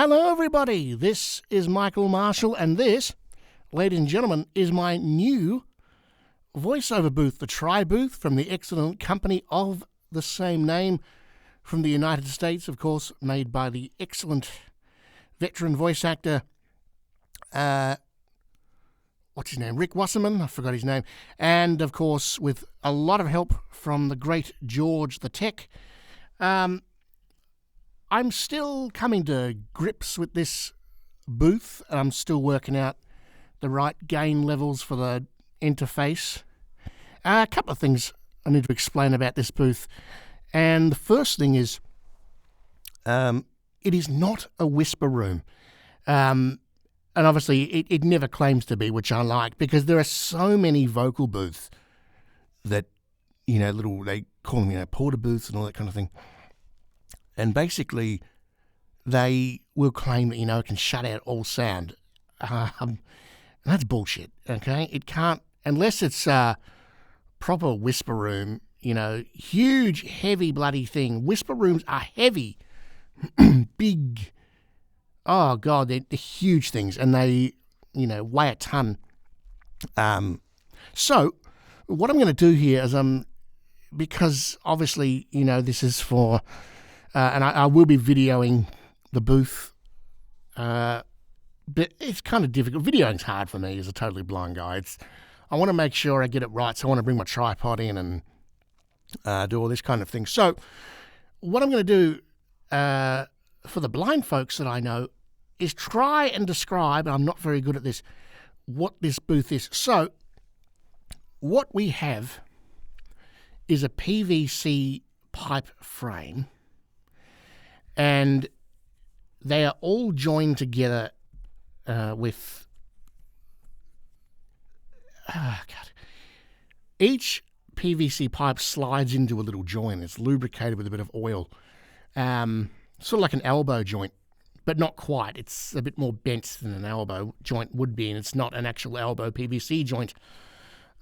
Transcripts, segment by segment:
Hello, everybody. This is Michael Marshall, and this, ladies and gentlemen, is my new voiceover booth, the Tri Booth, from the excellent company of the same name from the United States, of course, made by the excellent veteran voice actor, what's his name? Rick Wasserman, I forgot his name, and, of course, with a lot of help from the great George the Tech. I'm still coming to grips with this booth. I'm still working out the right gain levels for the interface. A couple of things I need to explain about this booth. And the first thing is, it is not a whisper room. And obviously, it never claims to be, which I like, because there are so many vocal booths that, they call them, porta booths and all that kind of thing. And basically, they will claim that, it can shut out all sound. That's bullshit, okay? It can't, unless it's a proper whisper room, huge, heavy bloody thing. Whisper rooms are heavy, big, oh God, they're huge things, and they, weigh a ton. So, what I'm going to do here is, because obviously, this is for... and I will be videoing the booth, but it's kind of difficult. Videoing's hard for me as a totally blind guy. I want to make sure I get it right, so I want to bring my tripod in and do all this kind of thing. So what I'm going to do for the blind folks that I know is try and describe, and I'm not very good at this, what this booth is. So what we have is a PVC pipe frame, and they are all joined together with... God. Each PVC pipe slides into a little joint. It's lubricated with a bit of oil. Sort of like an elbow joint, but not quite. It's a bit more bent than an elbow joint would be, and it's not an actual elbow PVC joint.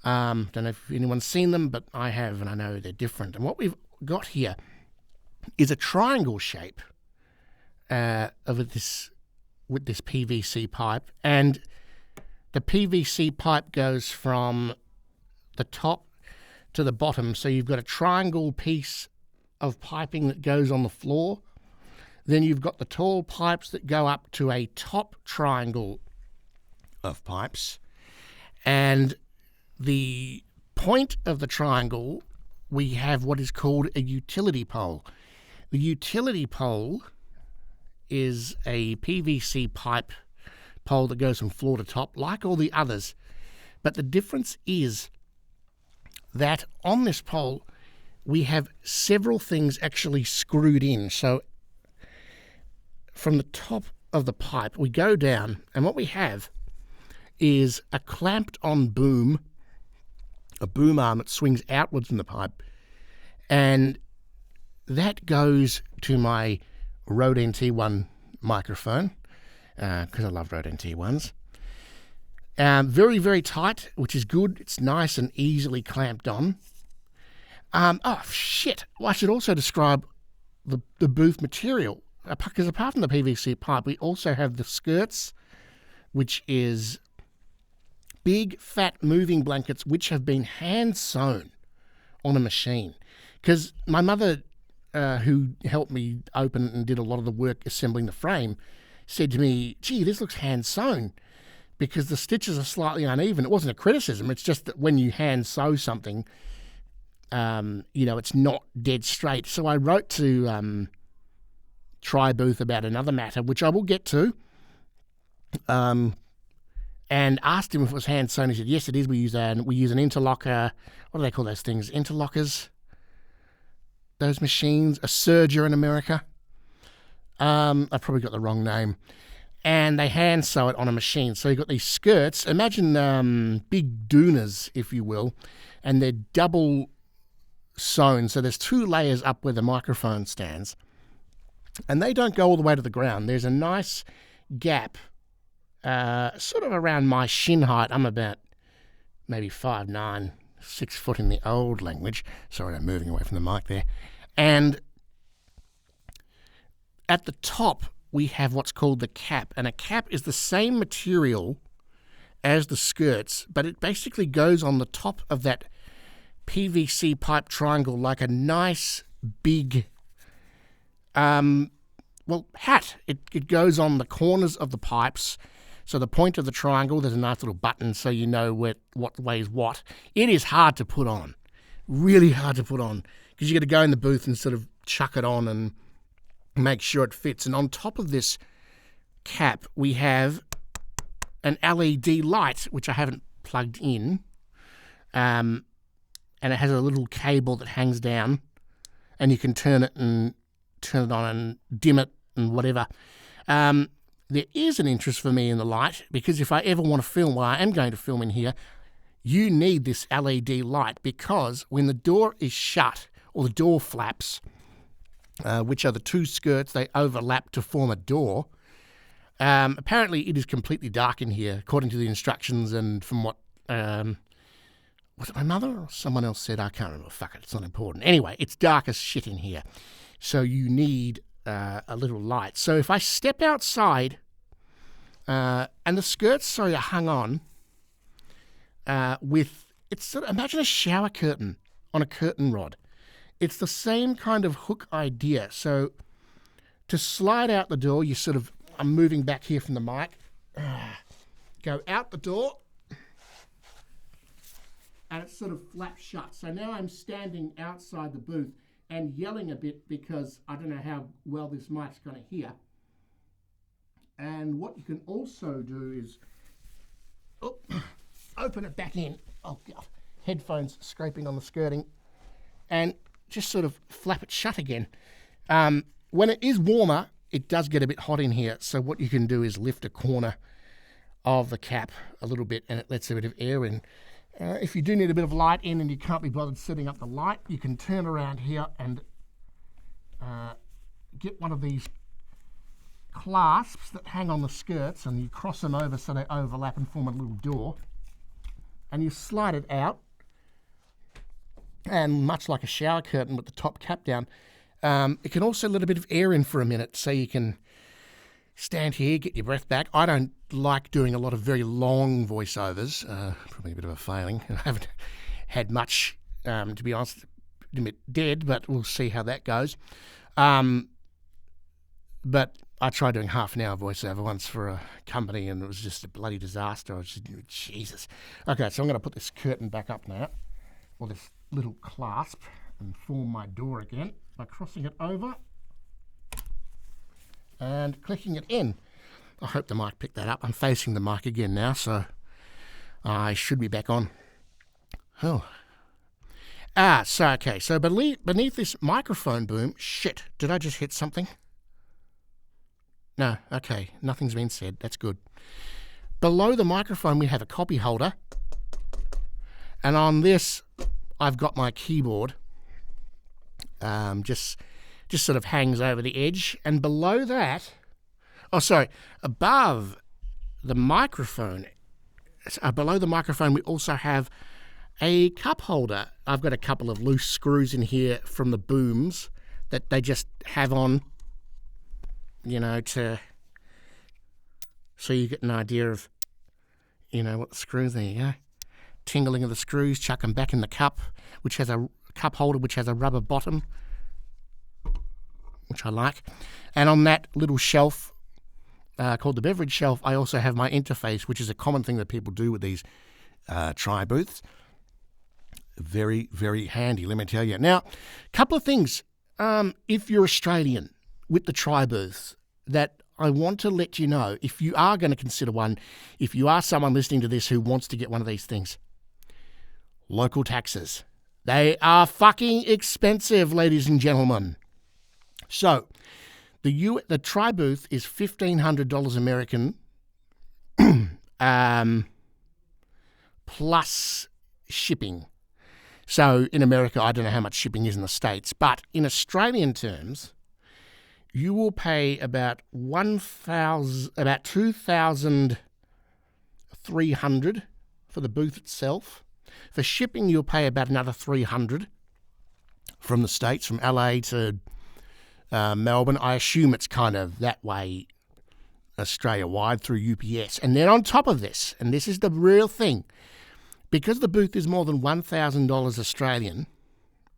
Don't know if anyone's seen them, but I have, and I know they're different. And what we've got here is a triangle shape with this PVC pipe, and the PVC pipe goes from the top to the bottom. So you've got a triangle piece of piping that goes on the floor. Then you've got the tall pipes that go up to a top triangle of pipes, and the point of the triangle, we have what is called a utility pole. The utility pole is a PVC pipe pole that goes from floor to top, like all the others. But the difference is that on this pole, we have several things actually screwed in. So from the top of the pipe, we go down, and what we have is a clamped-on boom, a boom arm that swings outwards from the pipe, and that goes to my Rode NT1 microphone, because I love Rode NT1s. Very, very tight, which is good. It's nice and easily clamped on. Well, I should also describe the booth material, because apart from the PVC pipe, we also have the skirts, which is big, fat moving blankets, which have been hand-sewn on a machine. Because my mother, who helped me open and did a lot of the work assembling the frame, said to me, gee, this looks hand-sewn, because the stitches are slightly uneven. It wasn't a criticism, it's just that when you hand-sew something, it's not dead straight. So I wrote to Tri Booth about another matter, which I will get to, and asked him if it was hand-sewn. He said, yes, it is. We use an interlocker. What do they call those things? Interlockers? Those machines? A serger in America? I've probably got the wrong name. And they hand sew it on a machine. So you've got these skirts. Imagine big doonas, if you will, and they're double sewn. So there's two layers up where the microphone stands, and they don't go all the way to the ground. There's a nice gap, sort of around my shin height. I'm about maybe 5'9", 6 foot in the old language. Sorry, I'm moving away from the mic there. And at the top, we have what's called the cap. And a cap is the same material as the skirts, but it basically goes on the top of that PVC pipe triangle like a nice big hat. It goes on the corners of the pipes. So the point of the triangle, there's a nice little button so you know what weighs what. It is hard to put on, really hard to put on, because you got to go in the booth and sort of chuck it on and make sure it fits. And on top of this cap, we have an LED light, which I haven't plugged in, and it has a little cable that hangs down, and you can turn it on and dim it and whatever. There is an interest for me in the light, because if I ever want to film, well, I am going to film in here, you need this LED light, because when the door is shut, or the door flaps, which are the two skirts, they overlap to form a door. Apparently it is completely dark in here, according to the instructions, and from what, was it my mother or someone else said? I can't remember. Fuck it, it's not important. Anyway, it's dark as shit in here. So you need a little light. So if I step outside, and the skirts, are hung on with, it's sort of, imagine a shower curtain on a curtain rod. It's the same kind of hook idea. So to slide out the door, you sort of, I'm moving back here from the mic, go out the door, and it sort of flaps shut. So now I'm standing outside the booth and yelling a bit because I don't know how well this mic's going to hear. And what you can also do is open it back in. Oh, God. Headphones scraping on the skirting. And just sort of flap it shut again. When it is warmer, it does get a bit hot in here. So what you can do is lift a corner of the cap a little bit, and it lets a bit of air in. If you do need a bit of light in and you can't be bothered setting up the light, you can turn around here and get one of these clasps that hang on the skirts, and you cross them over so they overlap and form a little door, and you slide it out, and much like a shower curtain with the top cap down, it can also let a bit of air in for a minute, so you can stand here, get your breath back. I don't like doing a lot of very long voiceovers, probably a bit of a failing. I haven't had much, to be honest, a bit dead, but we'll see how that goes. But I tried doing half an hour voiceover once for a company, and it was just a bloody disaster. I was just, Jesus. Okay, so I'm going to put this curtain back up now, or this little clasp, and form my door again by crossing it over and clicking it in. I hope the mic picked that up. I'm facing the mic again now, so I should be back on. Oh. So beneath this microphone boom, shit, did I just hit something? No, okay, nothing's been said. That's good. Below the microphone, we have a copy holder. And on this, I've got my keyboard. Just sort of hangs over the edge. And below that, above the microphone, we also have a cup holder. I've got a couple of loose screws in here from the booms that they just have on, so you get an idea of, what the screws, there you go. Tingling of the screws, chuck them back in the cup, which has a cup holder which has a rubber bottom, which I like. And on that little shelf called the beverage shelf, I also have my interface, which is a common thing that people do with these tri booths. Very, very handy, let me tell you. Now, a couple of things. If you're Australian with the tri booths, that I want to let you know, if you are going to consider one, if you are someone listening to this who wants to get one of these things, local taxes. They are fucking expensive, ladies and gentlemen. So, the tri booth is $1,500 American, plus shipping. So in America, I don't know how much shipping is in the States, but in Australian terms, you will pay about $2,300 for the booth itself. For shipping, you'll pay about another $300 from the States, from LA to Melbourne. I assume it's kind of that way Australia-wide through UPS. And then on top of this, and this is the real thing, because the booth is more than $1,000 Australian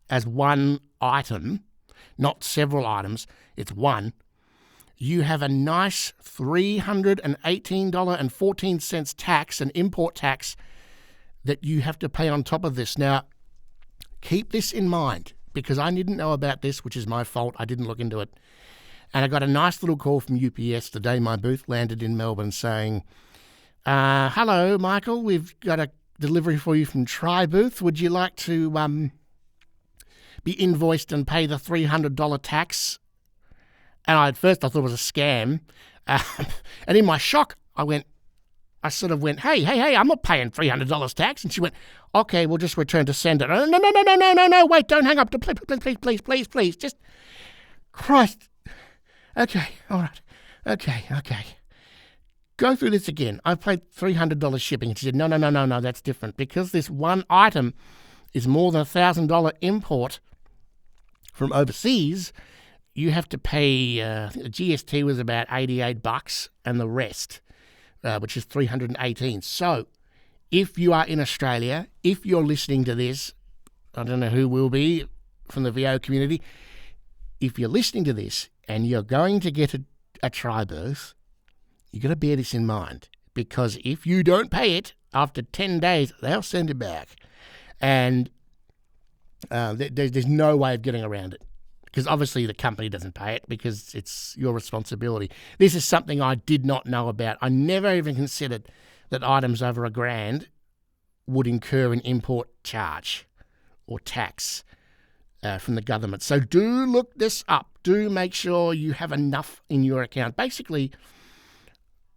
as one item, not several items, it's one, you have a nice $318.14 tax, an import tax, that you have to pay on top of this. Now, keep this in mind, because I didn't know about this, which is my fault. I didn't look into it. And I got a nice little call from UPS the day my booth landed in Melbourne saying, hello, Michael, we've got a delivery for you from Tri Booth. Would you like to be invoiced and pay the $300 tax? And at first I thought it was a scam. And in my shock, I sort of went, hey, I'm not paying $300 tax. And she went, okay, we'll just return to sender. No, wait, don't hang up. Please. Just, Christ. Okay, all right. Okay. Go through this again. I paid $300 shipping. And she said, no, that's different. Because this one item is more than $1,000 import from overseas, you have to pay, I think the GST was about $88 and the rest, which is $318. So if you are in Australia, if you're listening to this, I don't know who will be from the VO community, if you're listening to this and you're going to get a Tri Booth, you've got to bear this in mind, because if you don't pay it, after 10 days, they'll send it back. And there's no way of getting around it, because obviously the company doesn't pay it because it's your responsibility. This is something I did not know about. I never even considered that items over $1,000 would incur an import charge or tax from the government. So do look this up. Do make sure you have enough in your account. Basically,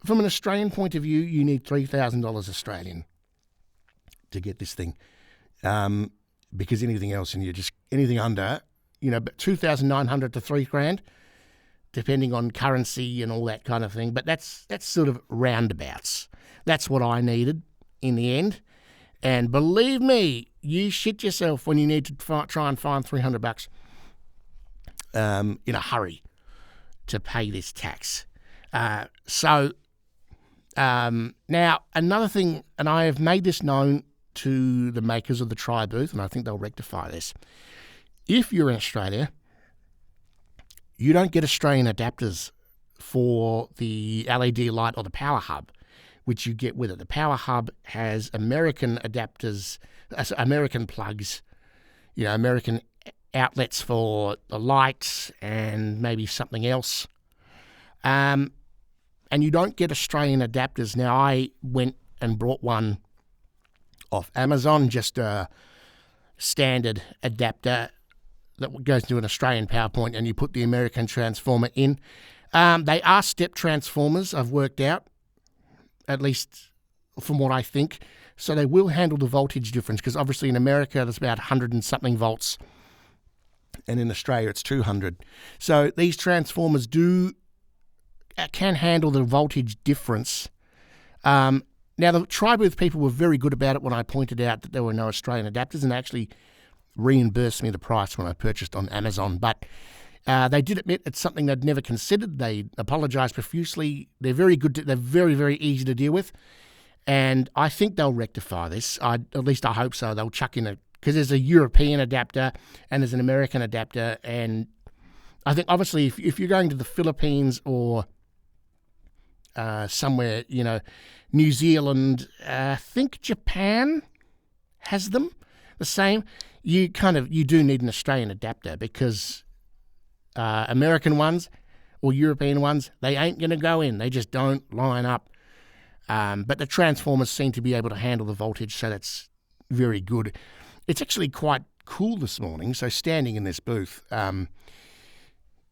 from an Australian point of view, you need $3,000 Australian to get this thing. Because anything else, and anything under, but $2,900 to $3,000, depending on currency and all that kind of thing. But that's sort of roundabouts. That's what I needed in the end. And believe me, you shit yourself when you need to try and find $300 in a hurry to pay this tax. Now, another thing, and I have made this known to the makers of the Tri Booth, and I think they'll rectify this. If you're in Australia, you don't get Australian adapters for the LED light or the power hub, which you get with it. The power hub has American adapters, American plugs, American outlets for the lights and maybe something else. And you don't get Australian adapters. Now, I went and brought one off Amazon, just a standard adapter that goes to an Australian PowerPoint, and you put the American transformer in. They are step transformers, I've worked out, at least from what I think. So they will handle the voltage difference, because obviously in America there's about 100 and something volts, and in Australia it's 200. So these transformers can handle the voltage difference. Now, the Tri Booth people were very good about it when I pointed out that there were no Australian adapters, and actually reimbursed me the price when I purchased on Amazon. But they did admit it's something they'd never considered. They apologised profusely. They're very good. They're very, very easy to deal with. And I think they'll rectify this. At least I hope so. They'll chuck in because there's a European adapter and there's an American adapter. And I think, obviously, if you're going to the Philippines or somewhere, New Zealand, I think Japan has them, the same. You do need an Australian adapter, because American ones or European ones, they ain't going to go in. They just don't line up. But the transformers seem to be able to handle the voltage, so that's very good. It's actually quite cool this morning. So standing in this booth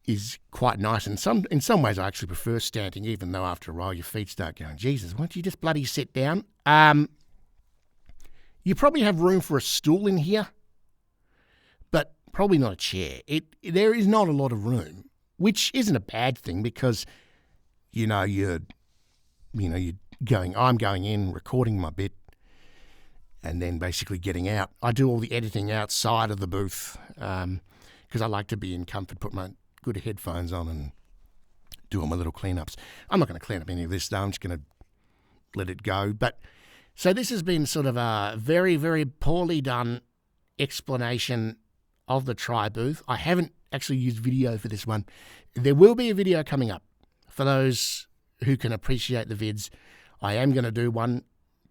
is quite nice. In some ways, I actually prefer standing, even though after a while your feet start going, Jesus, why don't you just bloody sit down? You probably have room for a stool in here, but probably not a chair. There is not a lot of room, which isn't a bad thing, because I'm going in, recording my bit, and then basically getting out. I do all the editing outside of the booth, because I like to be in comfort, put my good headphones on and do all my little cleanups. I'm not going to clean up any of this, though. I'm just going to let it go. But so this has been sort of a very, very poorly done explanation of the Tri-Booth. I haven't actually used video for this one. There will be a video coming up for those who can appreciate the vids. I am going to do one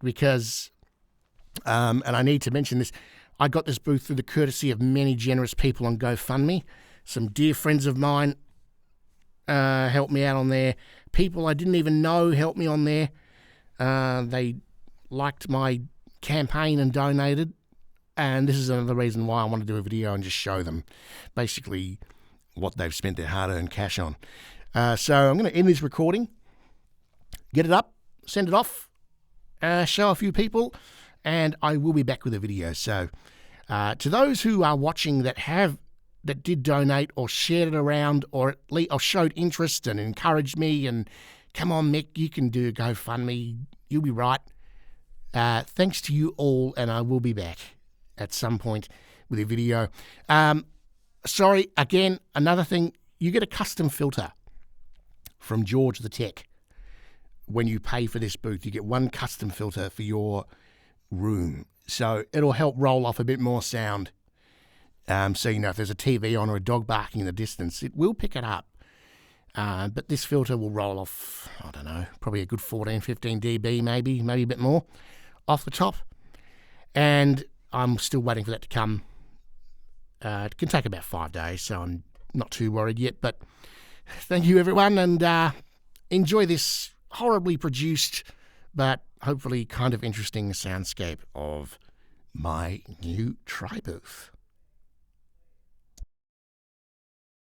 because, and I need to mention this, I got this booth through the courtesy of many generous people on GoFundMe. Some dear friends of mine helped me out on there. People I didn't even know helped me on there. They liked my campaign and donated. And this is another reason why I want to do a video and just show them basically what they've spent their hard-earned cash on. So I'm going to end this recording, get it up, send it off, show a few people, and I will be back with a video. So to those who are watching that did donate or shared it around or showed interest and encouraged me and come on, Mick, you can do a GoFundMe, you'll be right. Thanks to you all, and I will be back at some point with a video. Sorry, again, another thing, you get a custom filter from George the Tech. When you pay for this booth, you get one custom filter for your room. So it'll help roll off a bit more sound. So, if there's a TV on or a dog barking in the distance, it will pick it up. But this filter will roll off, I don't know, probably a good 14, 15 dB, maybe a bit more off the top. And I'm still waiting for that to come. It can take about 5 days, so I'm not too worried yet. But thank you, everyone, and enjoy this horribly produced but hopefully kind of interesting soundscape of my new Tri-Booth.